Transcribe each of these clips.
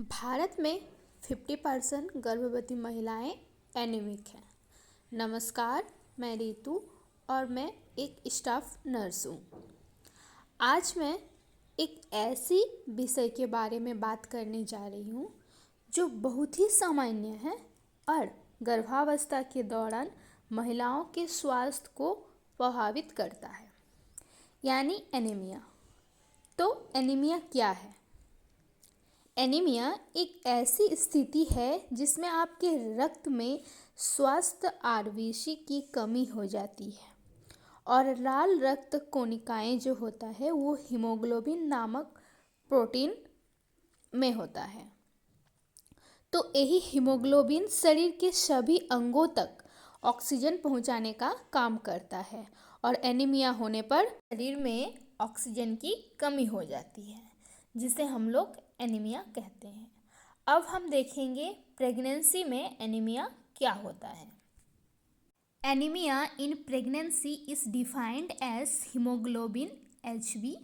भारत में 50% गर्भवती महिलाएं एनीमिक हैं। नमस्कार, मैं रितु और मैं एक स्टाफ नर्स हूँ। आज मैं एक ऐसी विषय के बारे में बात करने जा रही हूँ जो बहुत ही सामान्य है और गर्भावस्था के दौरान महिलाओं के स्वास्थ्य को प्रभावित करता है, यानी एनीमिया। तो एनीमिया क्या है? एनीमिया एक ऐसी स्थिति है जिसमें आपके रक्त में स्वस्थ आरबीसी की कमी हो जाती है और लाल रक्त कोशिकाएं जो होता है वो हीमोग्लोबिन नामक प्रोटीन में होता है। तो यही हीमोग्लोबिन शरीर के सभी अंगों तक ऑक्सीजन पहुंचाने का काम करता है और एनीमिया होने पर शरीर में ऑक्सीजन की कमी हो जाती है, जिसे हम लोग एनीमिया कहते हैं। अब हम देखेंगे प्रेगनेंसी में एनीमिया क्या होता है। Anaemia in pregnancy is defined as haemoglobin HB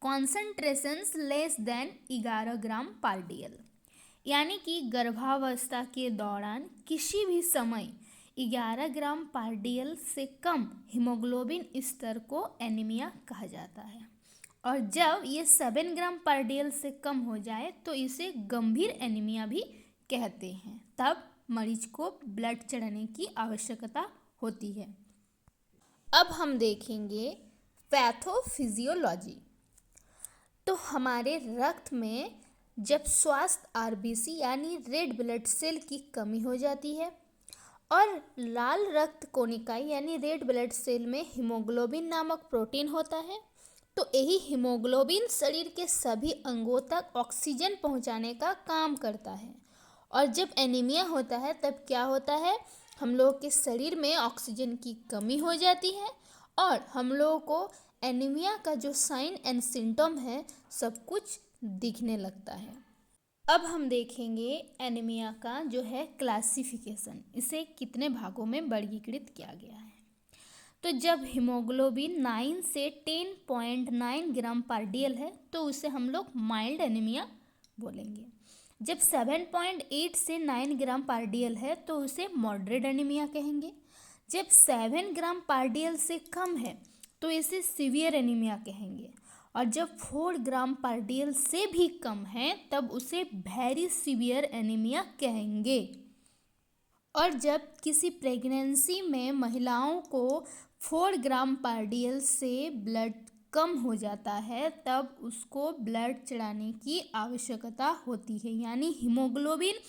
concentrations less than 11 gram per डेल, यानी कि गर्भावस्था के दौरान किसी भी समय 11 ग्राम पर डेल से कम हीमोग्लोबिन स्तर को एनीमिया कहा जाता है और जब ये 7 ग्राम पर डेल से कम हो जाए तो इसे गंभीर एनीमिया भी कहते हैं। तब मरीज को ब्लड चढ़ाने की आवश्यकता होती है। अब हम देखेंगे पैथोफिजियोलॉजी। तो हमारे रक्त में जब स्वस्थ आरबीसी यानी रेड ब्लड सेल की कमी हो जाती है और लाल रक्त कोशिकाएं यानी रेड ब्लड सेल में हीमोग्लोबिन नामक प्रोटीन होता है, तो यही हीमोग्लोबिन शरीर के सभी अंगों तक ऑक्सीजन पहुंचाने का काम करता है। और जब एनीमिया होता है तब क्या होता है, हम लोग के शरीर में ऑक्सीजन की कमी हो जाती है और हम लोगों को एनीमिया का जो साइन एंड सिम्टम है सब कुछ दिखने लगता है। अब हम देखेंगे एनीमिया का जो है क्लासिफिकेशन, इसे कितने भागों में वर्गीकृत किया गया है। तो जब हीमोग्लोबिन 9 से 10.9 ग्राम पर डेल है तो उसे हम लोग माइल्ड एनीमिया बोलेंगे। जब 7.8 से 9 ग्राम पर डेल है तो उसे मॉडरेट एनीमिया कहेंगे। जब 7 ग्राम पर डेल से कम है तो इसे सीवियर एनीमिया कहेंगे और जब 4 ग्राम पर डेल से भी कम है तब उसे वेरी सीवियर एनीमिया कहेंगे। और जब किसी प्रेगनेंसी में महिलाओं को 4 ग्राम पर डेल से ब्लड कम हो जाता है तब उसको ब्लड चढ़ाने की आवश्यकता होती है, यानी हीमोग्लोबिन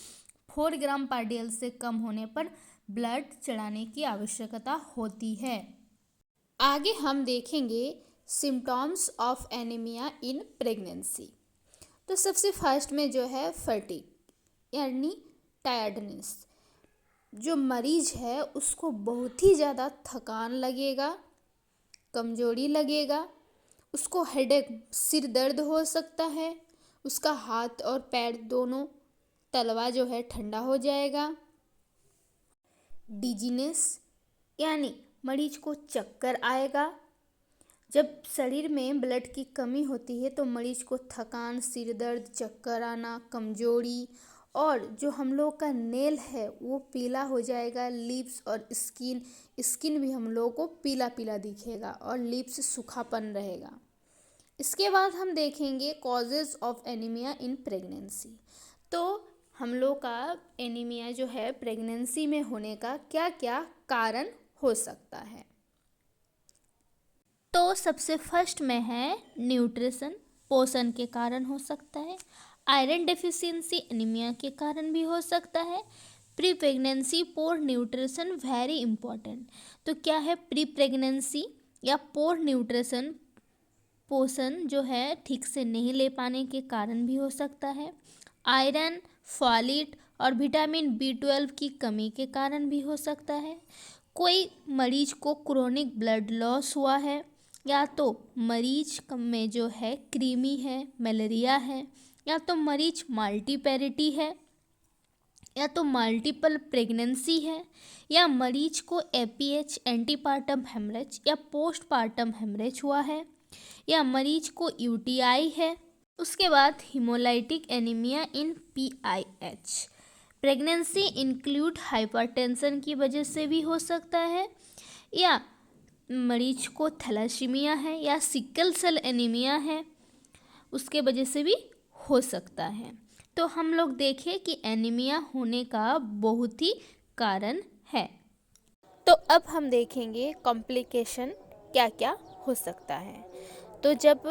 4 ग्राम पर डेल से कम होने पर ब्लड चढ़ाने की आवश्यकता होती है। आगे हम देखेंगे symptoms of anaemia in pregnancy. तो सबसे फर्स्ट में जो है फटीग यानी टायर्डनेस। जो मरीज है उसको बहुत ही ज़्यादा थकान लगेगा, कमजोरी लगेगा, उसको हेडेक सिर दर्द हो सकता है, उसका हाथ और पैर दोनों तलवा जो है ठंडा हो जाएगा। डिजीनेस यानी मरीज को चक्कर आएगा। जब शरीर में ब्लड की कमी होती है तो मरीज को थकान, सिर दर्द, चक्कर आना, कमजोरी और जो हम लोग का नेल है वो पीला हो जाएगा। लिप्स और स्किन भी हम लोग को पीला पीला दिखेगा और लिप्स सूखापन रहेगा। इसके बाद हम देखेंगे causes of anaemia in pregnancy. तो हम लोग का एनीमिया जो है प्रेगनेंसी में होने का क्या क्या कारण हो सकता है। तो सबसे फर्स्ट में है न्यूट्रिशन, पोषण के कारण हो सकता है। आयरन डेफिशिएंसी एनीमिया के कारण भी हो सकता है। प्री प्रेगनेंसी पोर न्यूट्रिशन वेरी इंपॉर्टेंट। तो क्या है प्री प्रेगनेंसी या पोर न्यूट्रिशन, पोषण जो है ठीक से नहीं ले पाने के कारण भी हो सकता है। आयरन, फॉलेट और विटामिन B12 की कमी के कारण भी हो सकता है। कोई मरीज को क्रोनिक ब्लड लॉस हुआ है या तो मरीज में जो है कृमि है, मलेरिया है, या तो मरीज मल्टीपैरिटी है, या तो मल्टीपल प्रेगनेंसी है, या मरीज को APH एंटीपार्टम हेमरेज या पोस्टपार्टम हेमरेज हुआ है, या मरीज को UTI है, उसके बाद हिमोलाइटिक एनीमिया इन PIH। प्रेगनेंसी इंक्लूड हाइपरटेंशन की वजह से भी हो सकता है, या मरीज को थैलेसीमिया है या सिकल सेल एनीमिया है उसके वजह से भी हो सकता है। तो हम लोग देखें कि एनीमिया होने का बहुत ही कारण है। तो अब हम देखेंगे कॉम्प्लिकेशन क्या क्या हो सकता है। तो जब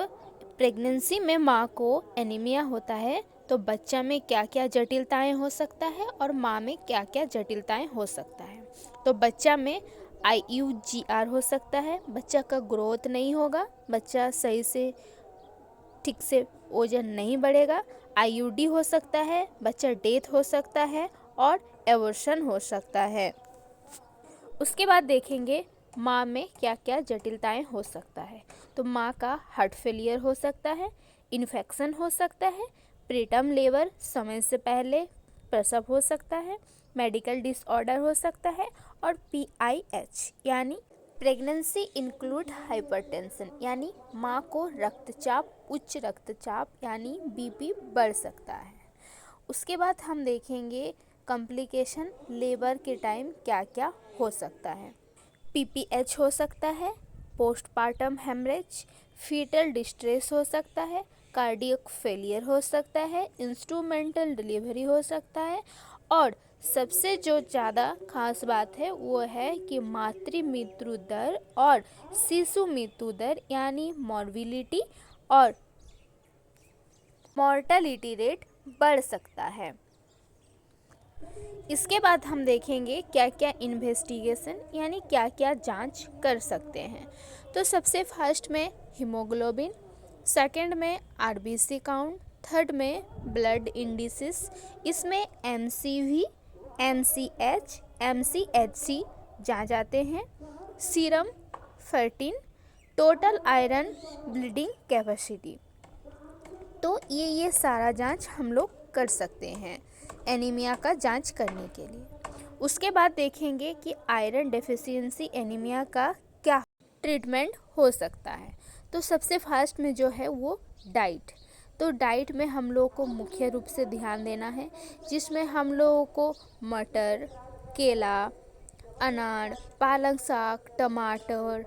प्रेगनेंसी में माँ को एनीमिया होता है तो बच्चा में क्या क्या जटिलताएं हो सकता है और माँ में क्या क्या जटिलताएं हो सकता है। तो बच्चा में IUGR हो सकता है, बच्चा का ग्रोथ नहीं होगा, बच्चा सही से ठीक से वजन नहीं बढ़ेगा। IUD हो सकता है, बच्चा डेथ हो सकता है और एवर्शन हो सकता है। उसके बाद देखेंगे माँ में क्या क्या जटिलताएं हो सकता है। तो माँ का हार्ट फेलियर हो सकता है, इन्फेक्शन हो सकता है, प्रीटर्म लेबर समय से पहले प्रसव हो सकता है, मेडिकल डिसऑर्डर हो सकता है और PIH यानी प्रेगनेंसी इंक्लूड हाइपरटेंशन यानी माँ को रक्तचाप, उच्च रक्तचाप यानी BP बढ़ सकता है। उसके बाद हम देखेंगे कॉम्प्लिकेशन लेबर के टाइम क्या क्या हो सकता है। PPH हो सकता है, पोस्टपार्टम हेमरेज, फीटल डिस्ट्रेस हो सकता है, कार्डियक फेलियर हो सकता है, इंस्ट्रूमेंटल डिलीवरी हो सकता है और सबसे जो ज़्यादा खास बात है वो है कि मातृ मृत्यु दर और शिशु मृत्यु दर यानी मॉर्बिलिटी और मॉर्टेलिटी रेट बढ़ सकता है। इसके बाद हम देखेंगे क्या क्या इन्वेस्टिगेशन यानी क्या क्या जांच कर सकते हैं। तो सबसे फर्स्ट में हीमोग्लोबिन, सेकंड में RBC काउंट, थर्ड में ब्लड इंडिसेस, इसमें MCV, MCH, MCHC जांच आते हैं, serum, fourteen, total iron bleeding capacity. तो ये सारा जांच हम लोग कर सकते हैं एनीमिया का जांच करने के लिए। उसके बाद देखेंगे कि आयरन डेफिशिएंसी एनीमिया का क्या ट्रीटमेंट हो सकता है। तो सबसे फास्ट में जो है वो डाइट। तो डाइट में हम लोगों को मुख्य रूप से ध्यान देना है, जिसमें हम लोगों को मटर, केला, अनार, पालक साग, टमाटर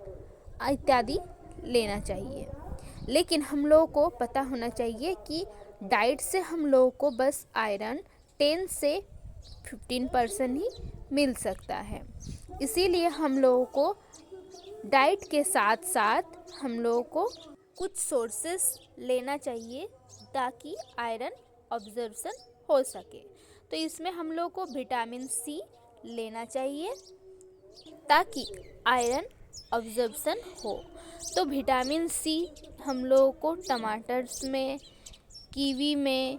इत्यादि लेना चाहिए। लेकिन हम लोगों को पता होना चाहिए कि डाइट से हम लोगों को बस आयरन 10 से 15% ही मिल सकता है। इसीलिए हम लोगों को डाइट के साथ साथ हम लोगों को कुछ सोर्सेस लेना चाहिए ताकि आयरन ऑब्जर्प्शन हो सके। तो इसमें हम लोगों को विटामिन C लेना चाहिए ताकि आयरन ऑब्जर्प्शन हो। तो विटामिन C हम लोगों को टमाटर्स में, कीवी में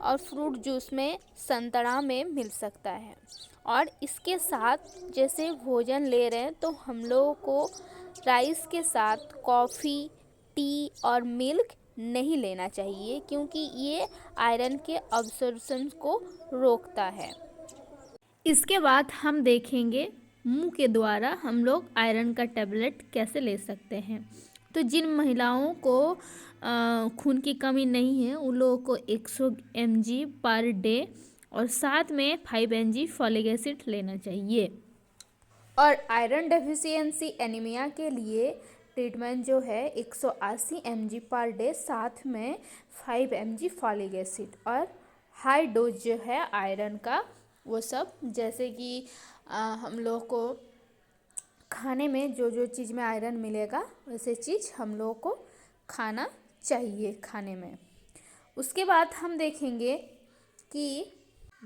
और फ्रूट जूस में, संतरा में मिल सकता है। और इसके साथ जैसे भोजन ले रहे हैं तो हम लोगों को राइस के साथ कॉफ़ी, टी और मिल्क नहीं लेना चाहिए, क्योंकि ये आयरन के अब्सॉर्प्शन को रोकता है। इसके बाद हम देखेंगे मुंह के द्वारा हम लोग आयरन का टैबलेट कैसे ले सकते हैं। तो जिन महिलाओं को खून की कमी नहीं है उन लोगों को 100 mg पर डे और साथ में 5 mg फॉलिक एसिड लेना चाहिए। और आयरन डेफिशिएंसी एनीमिया के लिए ट्रीटमेंट जो है 180 mg पर डे, साथ में 5 mg फॉलिक एसिड और हाई डोज जो है आयरन का वो सब, जैसे कि हम लोग को खाने में जो जो चीज़ में आयरन मिलेगा वैसे चीज़ हम लोग को खाना चाहिए खाने में। उसके बाद हम देखेंगे कि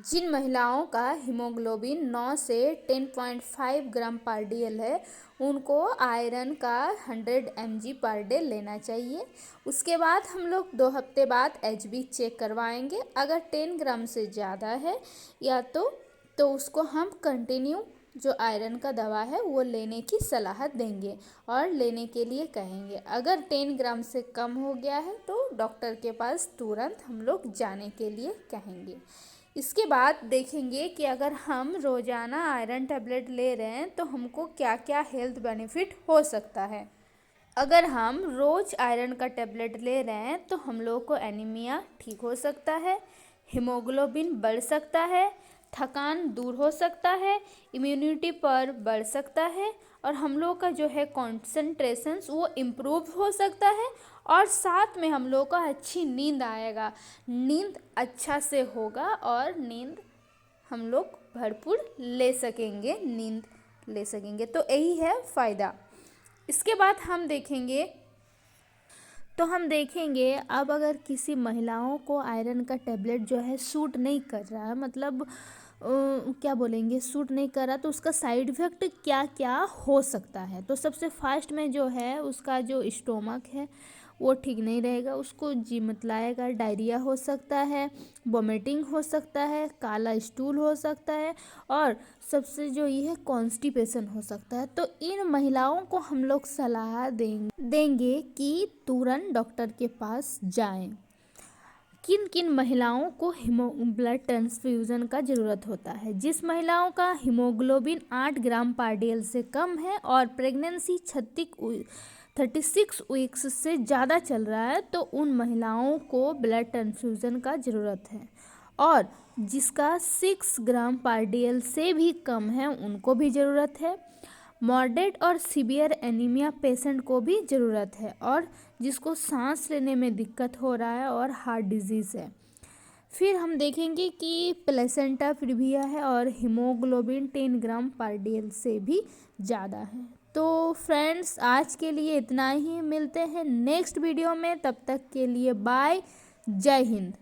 जिन महिलाओं का हीमोग्लोबिन 9 से 10.5 ग्राम पर DL है उनको आयरन का 100 mg पर डे लेना चाहिए। उसके बाद हम लोग 2 हफ्ते बाद HB चेक करवाएंगे। अगर 10 ग्राम से ज़्यादा है या तो उसको हम कंटिन्यू जो आयरन का दवा है वो लेने की सलाह देंगे और लेने के लिए कहेंगे। अगर 10 ग्राम से कम हो गया है तो डॉक्टर के पास तुरंत हम लोग जाने के लिए कहेंगे। इसके बाद देखेंगे कि अगर हम रोज़ाना आयरन टैबलेट ले रहे हैं तो हमको क्या क्या हेल्थ बेनिफिट हो सकता है। अगर हम रोज आयरन का टेबलेट ले रहे हैं तो हम लोग को एनीमिया ठीक हो सकता है, हीमोग्लोबिन बढ़ सकता है, थकान दूर हो सकता है, इम्यूनिटी पर बढ़ सकता है और हम लोग का जो है कंसंट्रेशन वो इम्प्रूव हो सकता है और साथ में हम लोग का अच्छी नींद आएगा, नींद अच्छा से होगा और नींद हम लोग भरपूर ले सकेंगे, नींद ले सकेंगे। तो यही है फ़ायदा। इसके बाद हम देखेंगे अब अगर किसी महिलाओं को आयरन का टेबलेट जो है सूट नहीं कर रहा है, मतलब क्या बोलेंगे, सूट नहीं कर रहा, तो उसका साइड इफ़ेक्ट क्या क्या हो सकता है। तो सबसे फास्ट में जो है उसका जो स्टोमक है वो ठीक नहीं रहेगा, उसको जी मतलाएगा, डायरिया हो सकता है, वोमिटिंग हो सकता है, काला स्टूल हो सकता है और सबसे जो ये है कॉन्स्टिपेशन हो सकता है। तो इन महिलाओं को हम लोग सलाह देंगे कि तुरंत डॉक्टर के पास जाएं। किन किन महिलाओं को ब्लड ट्रांसफ्यूज़न का ज़रूरत होता है? जिस महिलाओं का हीमोग्लोबिन 8 ग्राम पर डेल से कम है और प्रेगनेंसी 36 वीक्स से ज़्यादा चल रहा है तो उन महिलाओं को ब्लड ट्रांसफ्यूज़न का ज़रूरत है, और जिसका 6 ग्राम पर डेल से भी कम है उनको भी ज़रूरत है। मॉडरेट और सीवियर एनीमिया पेशेंट को भी ज़रूरत है, और जिसको सांस लेने में दिक्कत हो रहा है और हार्ट डिजीज़ है। फिर हम देखेंगे कि प्लेसेंटा प्रीविया है और हीमोग्लोबिन 10 ग्राम पर डेल से भी ज़्यादा है। तो फ्रेंड्स आज के लिए इतना ही, मिलते हैं नेक्स्ट वीडियो में, तब तक के लिए बाय, जय हिंद।